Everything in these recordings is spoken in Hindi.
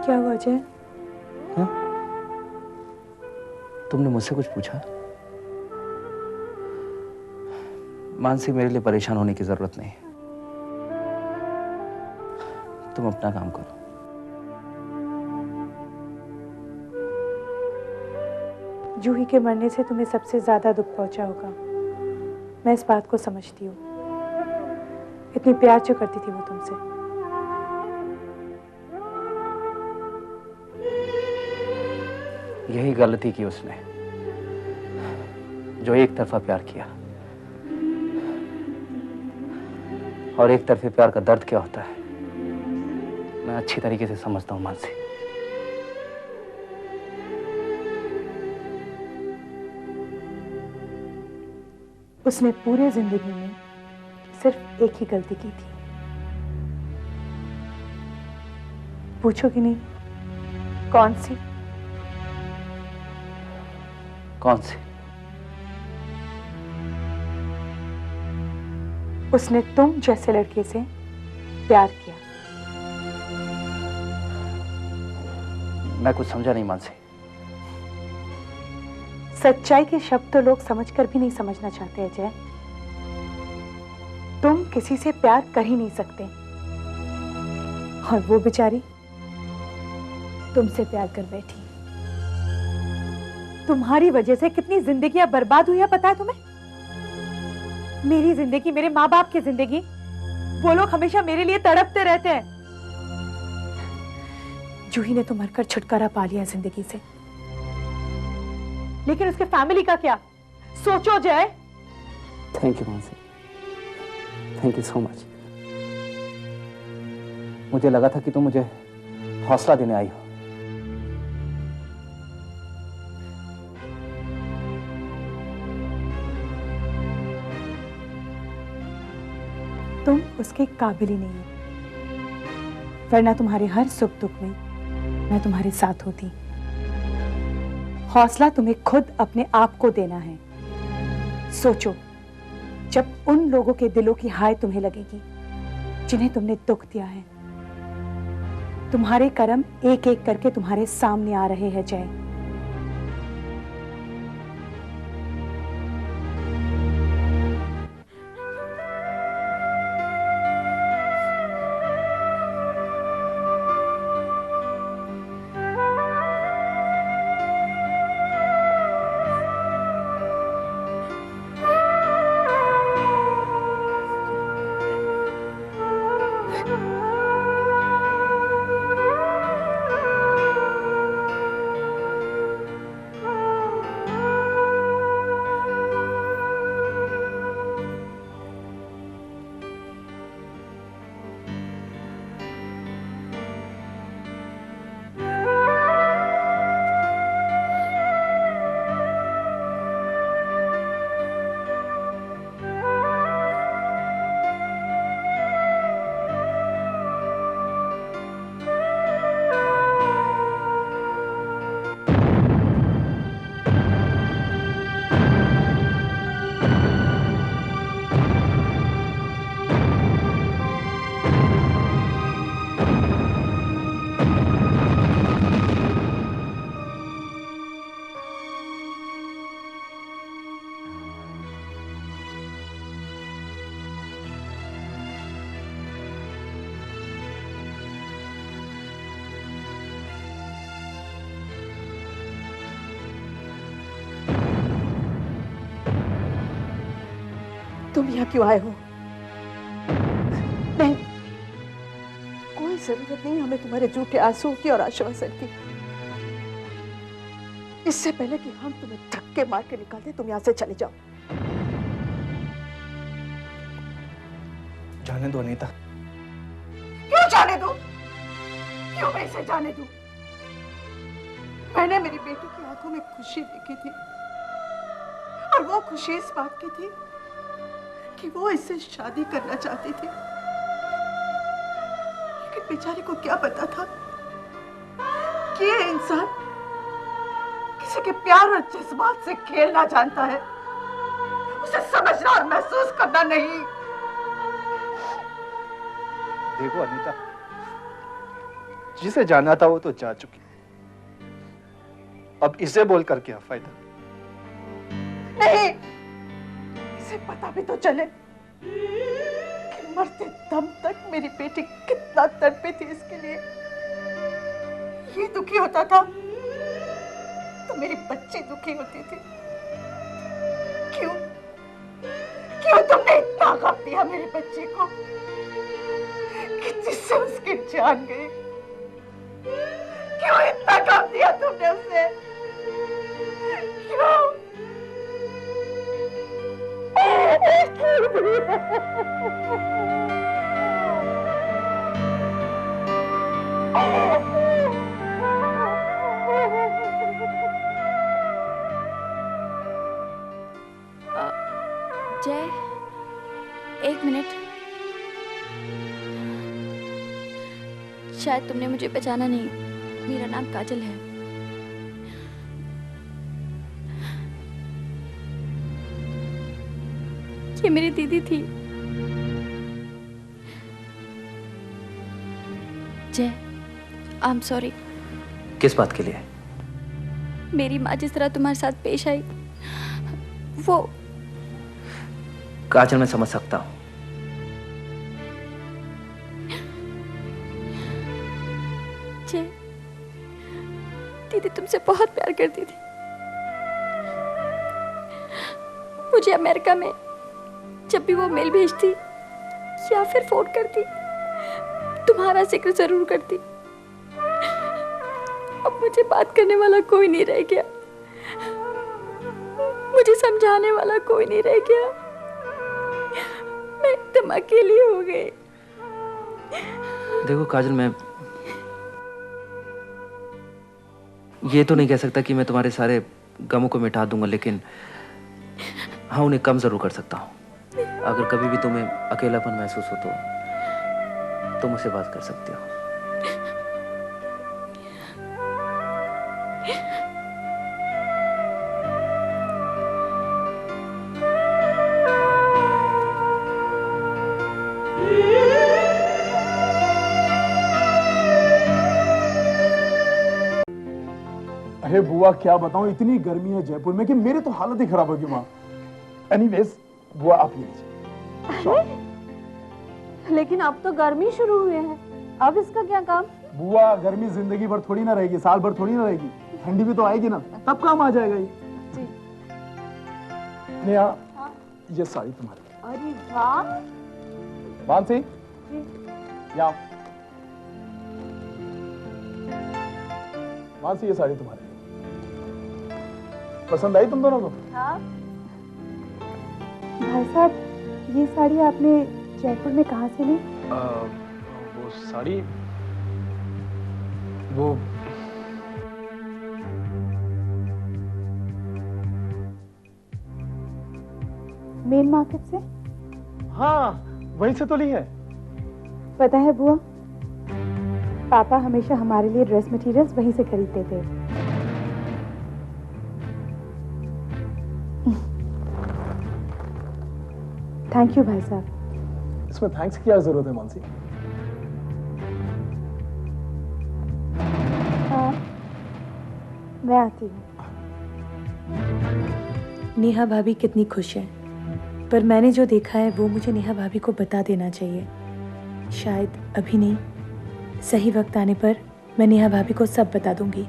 क्या हुआ अजय? हाँ? तुमने मुझसे कुछ पूछा? मानसी, मेरे लिए परेशान होने की जरूरत नहीं। तुम अपना काम करो। जूही के मरने से तुम्हें सबसे ज्यादा दुख पहुंचा होगा। मैं इस बात को समझती हूँ। इतनी प्यार जो करती थी वो तुमसे। यही गलती की उसने, जो एक तरफा प्यार किया। और एक तरफे प्यार का दर्द क्या होता है मैं अच्छी तरीके से समझता हूं मानसी। उसने पूरे जिंदगी में सिर्फ एक ही गलती की थी। पूछोगी नहीं? कौन सी? कौन सी? उसने तुम जैसे लड़के से प्यार किया। मैं कुछ समझा नहीं मानसी। सच्चाई के शब्द तो लोग समझकर भी नहीं समझना चाहते अजय। तुम किसी से प्यार कर ही नहीं सकते, और वो बेचारी तुमसे प्यार कर बैठी। तुम्हारी वजह से कितनी जिंदगियां बर्बाद हुई है पता है तुम्हें? मेरी जिंदगी, मेरे माँ बाप की जिंदगी, वो लोग हमेशा मेरे लिए तड़पते रहते हैं। जूही ने तो मरकर छुटकारा पा लिया जिंदगी से, लेकिन उसके फैमिली का क्या? सोचो जय। Thank you Mansi, thank you so much. मुझे लगा था कि तुम मुझे हौसला देने आई हो। तुम उसके काबिल ही नहीं हो, वरना तुम्हारे हर सुख दुख में मैं तुम्हारे साथ होती। हौसला तुम्हें खुद अपने आप को देना है। सोचो, जब उन लोगों के दिलों की हाय तुम्हें लगेगी जिन्हें तुमने दुख दिया है। तुम्हारे कर्म एक एक करके तुम्हारे सामने आ रहे हैं जय। तुम यहाँ क्यों आए हो? नहीं, कोई जरूरत नहीं हमें तुम्हारे झूठे आंसू की और आश्वासन की। इससे पहले कि हम तुम्हें धक्के मार के निकाल दें, तुम यहाँ से चले जाओ। जाने दो अनीता। क्यों जाने दो? क्यों मैं इसे जाने दूं? मैंने मेरी बेटी की आंखों में खुशी देखी थी, और वो खुशी इस बात की थी कि वो इससे शादी करना चाहती थी। लेकिन बेचारी को क्या पता था कि ये इंसान किसी के प्यार और जज्बात से खेलना जानता है, उसे समझना और महसूस करना नहीं। देखो अनीता, जिसे जाना था वो तो जा चुकी, अब इसे बोलकर क्या फायदा। नहीं, इसे पता भी तो चले कि मरते दम तक मेरी बेटी कितना तड़पी थी इसके लिए। ये दुखी होता था तो मेरी बच्ची दुखी होती थी। क्यों क्यों तुमने इतना गम दिया मेरी बच्ची को कि जिससे उसकी जान गई? क्यों इतना गम दिया तुमने उसे? क्यों? जय, एक मिनट। शायद तुमने मुझे पहचाना नहीं, मेरा नाम काजल है। ये मेरी दीदी थी। जय, आई एम सॉरी। किस बात के लिए? मेरी माँ जिस तरह तुम्हारे साथ पेश आई, वो काजल मैं समझ सकता हूं। जय, दीदी तुमसे बहुत प्यार करती थी। मुझे अमेरिका में जब भी वो मेल भेजती या फिर फोन करती, तुम्हारा जिक्र जरूर करती। अब मुझे बात करने वाला कोई नहीं रह गया, मुझे समझाने वाला कोई नहीं रह गया। मैं एकदम अकेली हो गई। देखो काजल, मैं ये तो नहीं कह सकता कि मैं तुम्हारे सारे गमों को मिटा दूंगा, लेकिन हाँ, उन्हें कम जरूर कर सकता हूँ। अगर कभी भी तुम्हें अकेलापन महसूस हो तो तुम मुझसे बात कर सकते हो। अरे बुआ क्या बताऊं, इतनी गर्मी है जयपुर में कि मेरी तो हालत ही खराब होगी वहां। एनीवेज बुआ आप ये लीजिए। लेकिन अब तो गर्मी शुरू हुए हैं, अब इसका क्या काम? बुआ गर्मी जिंदगी भर थोड़ी ना रहेगी, साल भर थोड़ी ना रहेगी, ठंडी भी तो आएगी ना, तब काम आ जाएगा ये। जी। नेहा, ये साड़ी तुम्हारी। अरे वाह। मानसी, यहाँ। मानसी, ये साड़ी तुम्हारी। पसंद आई तुम दोनों को? हाँ। भाई साहब, ये साड़ी आपने जयपुर में कहाँ से ली? वो साड़ी, वो मेन मार्केट से। हाँ, वहीं से तो ली है। पता है बुआ, पापा हमेशा हमारे लिए ड्रेस मटेरियल्स वहीं से खरीदते थे। थैंक यू भाई साहब। इसमें थैंक्स की क्या जरूरत है मानसी? हाँ, मैं आती हूँ। नेहा भाभी कितनी खुश है, पर मैंने जो देखा है वो मुझे नेहा भाभी को बता देना चाहिए। शायद अभी नहीं, सही वक्त आने पर मैं नेहा भाभी को सब बता दूंगी।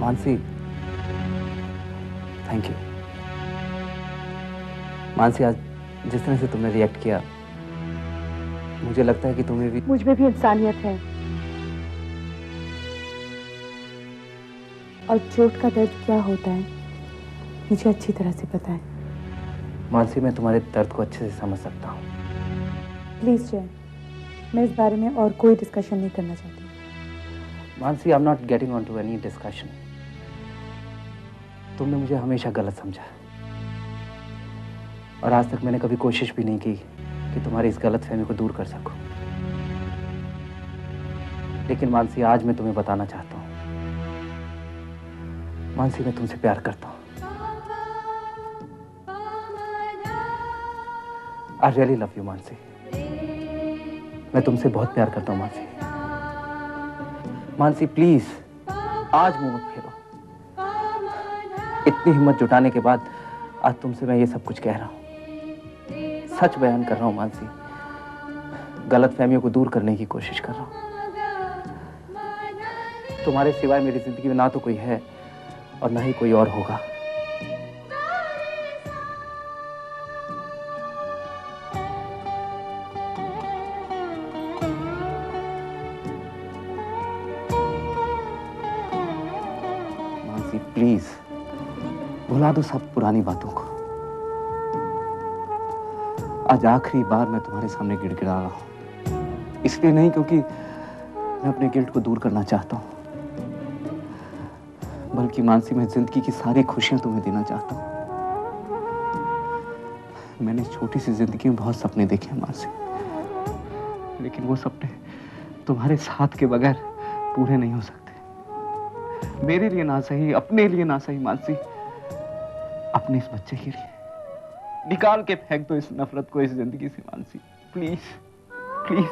Mansi, thank you. मानसी, आज जिस तरह से तुमने रिएक्ट किया, मुझे लगता है कि तुम्हें भी मुझ में भी इंसानियत है, और चोट का दर्द क्या होता है मुझे अच्छी तरह से पता है। मानसी, मैं तुम्हारे दर्द को अच्छे से समझ सकता हूँ। प्लीज जय, मैं इस बारे में और कोई डिस्कशन नहीं करना चाहती। Mansi, I am not getting on to any discussion. तुमने मुझे हमेशा गलत समझा, और आज तक मैंने कभी कोशिश भी नहीं की कि तुम्हारी इस गलतफहमी को दूर कर सकूं। लेकिन मानसी, आज मैं तुम्हें बताना चाहता हूं, मानसी, मैं तुमसे प्यार करता हूं। I really love you Mansi. मैं तुमसे बहुत प्यार करता हूं मानसी। मानसी, प्लीज आज मुंह मत फेरो। इतनी हिम्मत जुटाने के बाद आज तुमसे मैं ये सब कुछ कह रहा हूं, सच बयान कर रहा हूं मानसी। गलतफहमियों को दूर करने की कोशिश कर रहा हूं। तुम्हारे सिवाय मेरी जिंदगी में ना तो कोई है और ना ही कोई और होगा। मानसी, प्लीज भुला दो सब पुरानी बातों को। आज आखिरी बार मैं तुम्हारे सामने गिड़गिड़ा रहा हूं, इसलिए नहीं क्योंकि मैं अपने गिल्ट को दूर करना चाहता हूं, बल्कि मानसी, मैं जिंदगी की सारी खुशियां तुम्हें देना चाहता हूं। मैंने इस छोटी सी जिंदगी में बहुत सपने देखे हैं मानसी, लेकिन वो सपने तुम्हारे साथ के बगैर पूरे नहीं हो सकते। मेरे लिए ना सही, अपने लिए ना सही मानसी, अपने इस बच्चे के लिए। निकाल के फेंक दो इस नफरत को इस जिंदगी से मानसी, प्लीज प्लीज।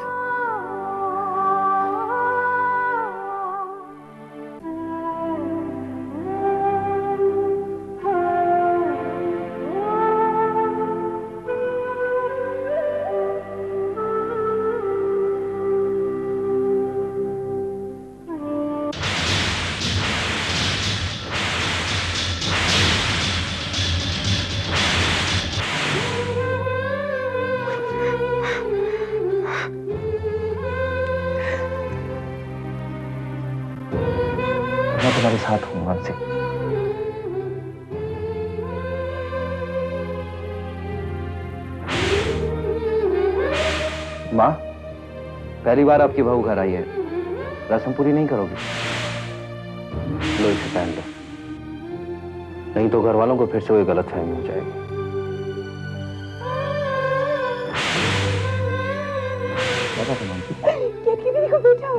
मैं तुम्हारे साथ हूं मानसी। माँ, पहली बार आपकी बहू घर आई है, रस्म पूरी नहीं करोगी? लो, इसे पहन लो, नहीं तो घर वालों को फिर से कोई गलतफहमी हो जाएगी। क्या बात है मानसी? देखो बेटा,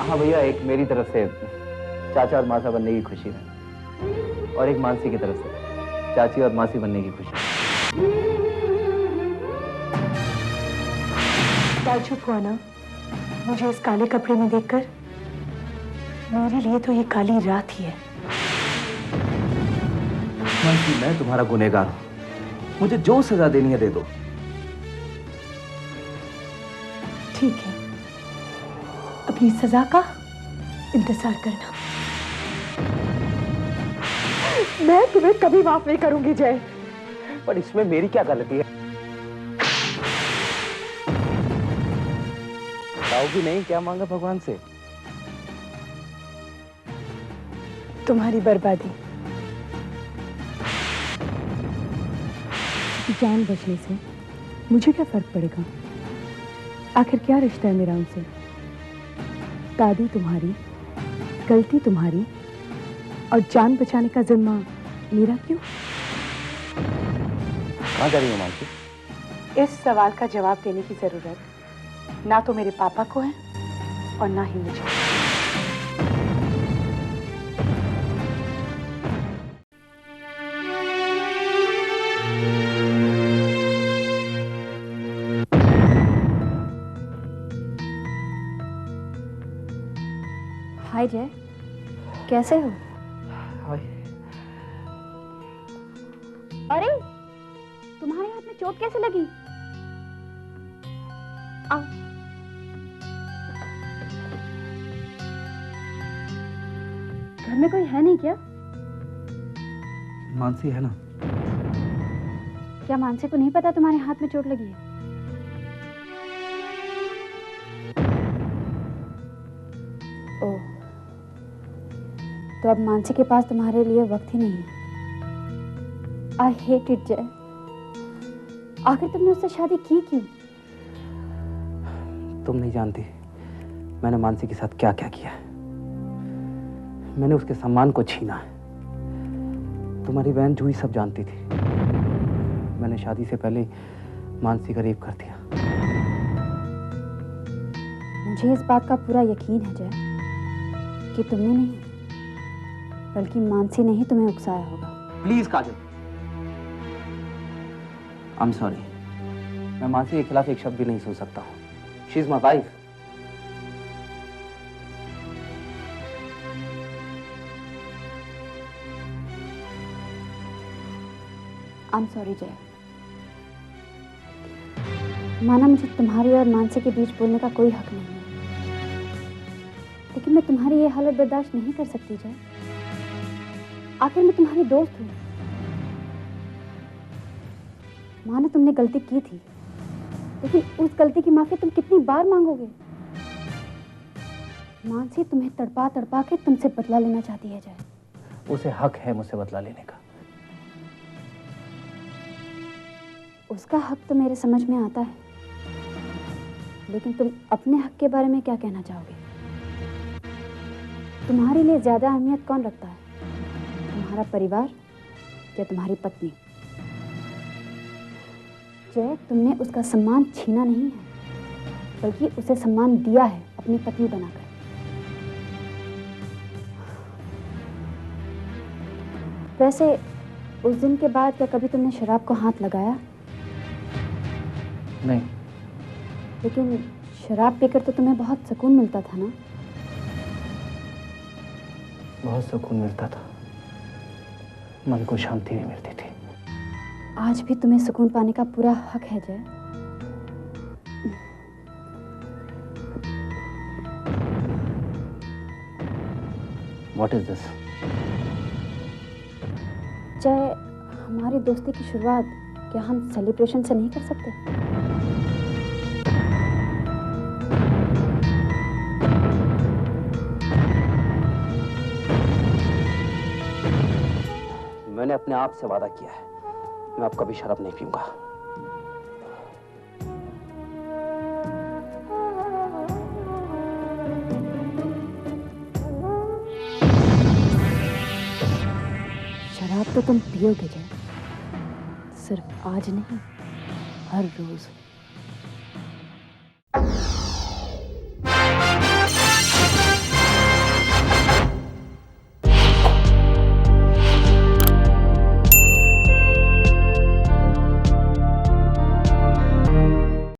हाँ भैया, एक मेरी तरफ से चाचा और मासा बनने की खुशी है, और एक मानसी की तरफ से चाची और मासी बनने की खुशी। ताज्जुब हुआ ना मुझे इस काले कपड़े में देखकर? मेरे लिए तो ये काली रात ही है। मानसी, मैं तुम्हारा गुनहगार हूं, मुझे जो सजा देनी है दे दो। ठीक है, अपनी सजा का इंतजार करना। मैं तुम्हें कभी माफ नहीं करूंगी जय। पर इसमें मेरी क्या गलती है? बताओगी नहीं क्या मांगा भगवान से? तुम्हारी बर्बादी। जान बचने से मुझे क्या फर्क पड़ेगा? आखिर क्या रिश्ता है मेरा उनसे? दादी तुम्हारी, गलती तुम्हारी, और जान बचाने का जिम्मा मेरा क्यों? कहाँ जा रही हो मानसी? इस सवाल का जवाब देने की जरूरत ना तो मेरे पापा को है और ना ही मुझे। हाय जय, कैसे हो? अरे तुम्हारे हाथ में चोट कैसे लगी? आओ। घर में कोई है नहीं क्या? मानसी है ना? क्या मानसी को नहीं पता तुम्हारे हाथ में चोट लगी है? ओह, तो अब मानसी के पास तुम्हारे लिए वक्त ही नहीं है। आई हेट इट जय। आखिर तुमने उससे शादी की क्यों? तुम नहीं जानती मैंने मानसी के साथ क्या क्या किया है। मैंने उसके सम्मान को छीना है। तुम्हारी बहन जूही सब जानती थी। मैंने शादी से पहले मानसी का रेप कर दिया। मुझे इस बात का पूरा यकीन है जय कि तुमने नहीं बल्कि मानसी ने ही तुम्हें उकसाया होगा। Please Kajal, I am sorry. मैं मानसी के खिलाफ एक शब्द भी नहीं सुन सकता हूँ। She is my wife. I am sorry जय। माना मुझे तुम्हारी और मानसी के बीच बोलने का कोई हक नहीं है, लेकिन मैं तुम्हारी ये हालत बर्दाश्त नहीं कर सकती जय। आखिर मैं तुम्हारी दोस्त हूँ। माना तुमने गलती की थी, लेकिन उस गलती की माफी तुम कितनी बार मांगोगे? मानसी तुम्हें तड़पा तड़पा के तुमसे बदला लेना चाहती है जय। उसे हक है मुझसे बदला लेने का। उसका हक तो मेरे समझ में आता है, लेकिन तुम अपने हक के बारे में क्या कहना चाहोगे? तुम्हारे लिए ज्यादा अहमियत कौन रखता है, तुम्हारा परिवार या तुम्हारी पत्नी? जय, तुमने उसका सम्मान छीना नहीं है, बल्कि उसे सम्मान दिया है अपनी पत्नी बनाकर। वैसे उस दिन के बाद क्या कभी तुमने शराब को हाथ लगाया? नहीं। लेकिन शराब पीकर तो तुम्हें बहुत सुकून मिलता था ना? बहुत सुकून मिलता था, मन को शांति भी मिलती थी। आज भी तुम्हें सुकून पाने का पूरा हक है जय। What is this? जय, हमारी दोस्ती की शुरुआत क्या हम सेलिब्रेशन से नहीं कर सकते? मैंने अपने आप से वादा किया है, मैं अब कभी शराब नहीं पीऊंगा। शराब तो तुम पियोगे जय, सिर्फ आज नहीं, हर रोज।